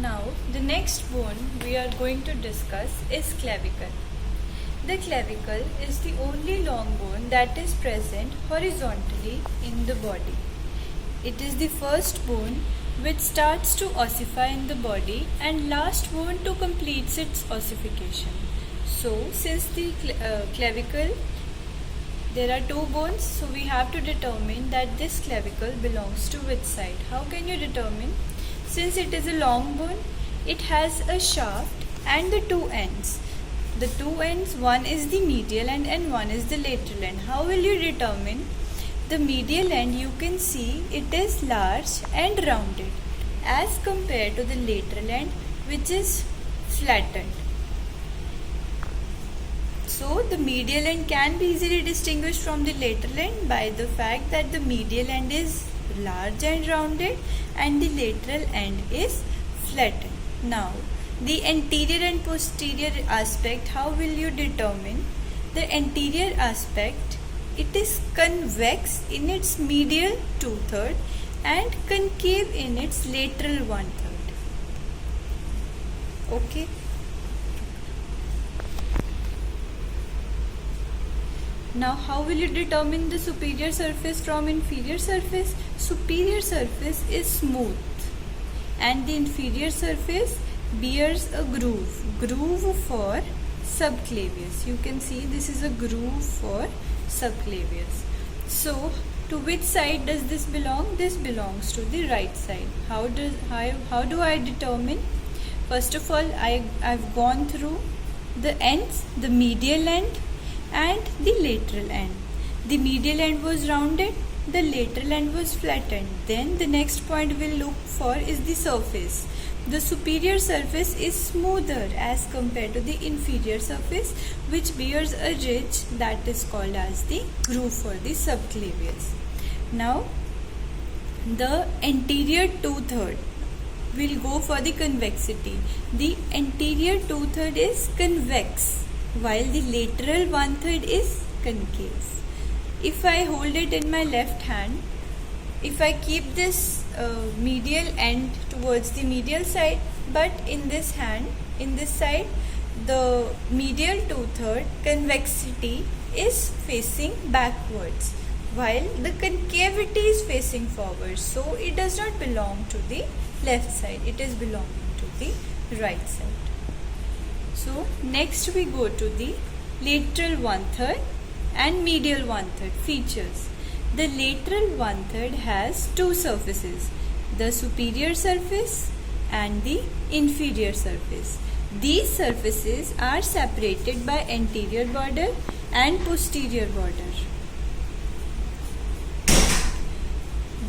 Now, the next bone we are going to discuss is clavicle. The clavicle is the only long bone that is present horizontally in the body. It is the first bone which starts to ossify in the body and last bone to complete its ossification. So, since the clavicle, there are two bones, so we have to determine that this clavicle belongs to which side. How can you determine? Since it is a long bone, it has a shaft and the two ends. The two ends, one is the medial end and one is the lateral end. How will you determine? The medial end, you can see it is large and rounded as compared to the lateral end, which is flattened. So the medial end can be easily distinguished from the lateral end by the fact that the medial end is large and rounded and the lateral end is flattened. Now, the anterior and posterior aspect, how will you determine? The anterior aspect, it is convex in its medial 2/3 and concave in its lateral 1/3. Okay. Now, how will you determine the superior surface from inferior surface? Superior surface is smooth and the inferior surface bears a groove for subclavius. You can see this is a groove for subclavius. So, to which side does this belong? This belongs to the right side. How do I determine? First of all, I've gone through the ends, the medial end and the lateral end. The medial end was rounded, the lateral end was flattened. Then the next point we'll look for is the surface. The superior surface is smoother as compared to the inferior surface, which bears a ridge that is called as the groove for the subclavius. Now, the anterior 2/3 will go for the convexity. The anterior 2/3 is convex, while the lateral 1/3 is concave. If I hold it in my left hand, if I keep this medial end towards the medial side, but in this hand, in this side, the medial 2/3 convexity is facing backwards, while the concavity is facing forward. So it does not belong to the left side, it is belonging to the right side. So next we go to the lateral 1/3 and medial 1/3 features. The lateral 1/3 has two surfaces, the superior surface and the inferior surface. These surfaces are separated by anterior border and posterior border.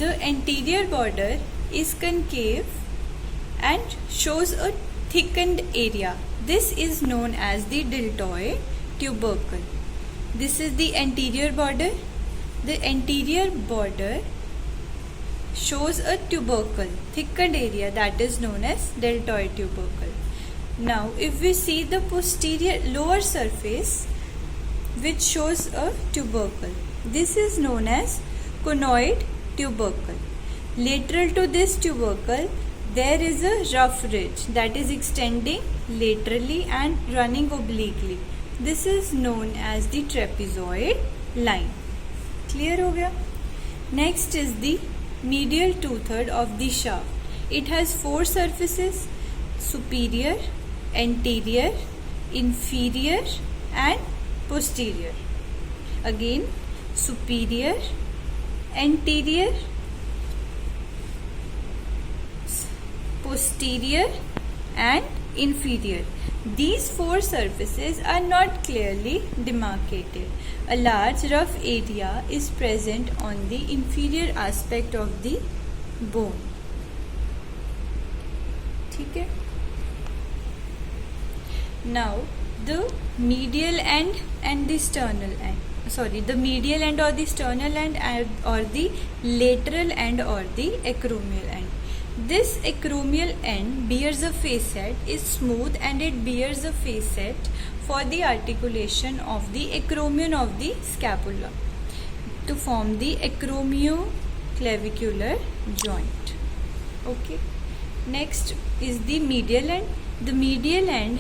The anterior border is concave and shows a thickened area. This is known as the deltoid tubercle. This is the anterior border. The anterior border shows a tubercle, thickened area, that is known as deltoid tubercle. Now, if we see the posterior lower surface which shows a tubercle, this is known as conoid tubercle. Lateral to this tubercle, there is a rough ridge that is extending laterally and running obliquely. This is known as the trapezoid line. Clear हो गया? Next is the medial 2/3 of the shaft. It has four surfaces: superior, anterior, inferior and posterior. Again, superior, anterior, posterior and inferior. These four surfaces are not clearly demarcated. A large rough area is present on the inferior aspect of the bone. ठीक है? Now, the medial end and the sternal end. The medial end or the sternal end or the lateral end or the acromial end. This acromial end bears a facet, is smooth and it bears a facet for the articulation of the acromion of the scapula to form the acromioclavicular joint. Okay. Next is the medial end. The medial end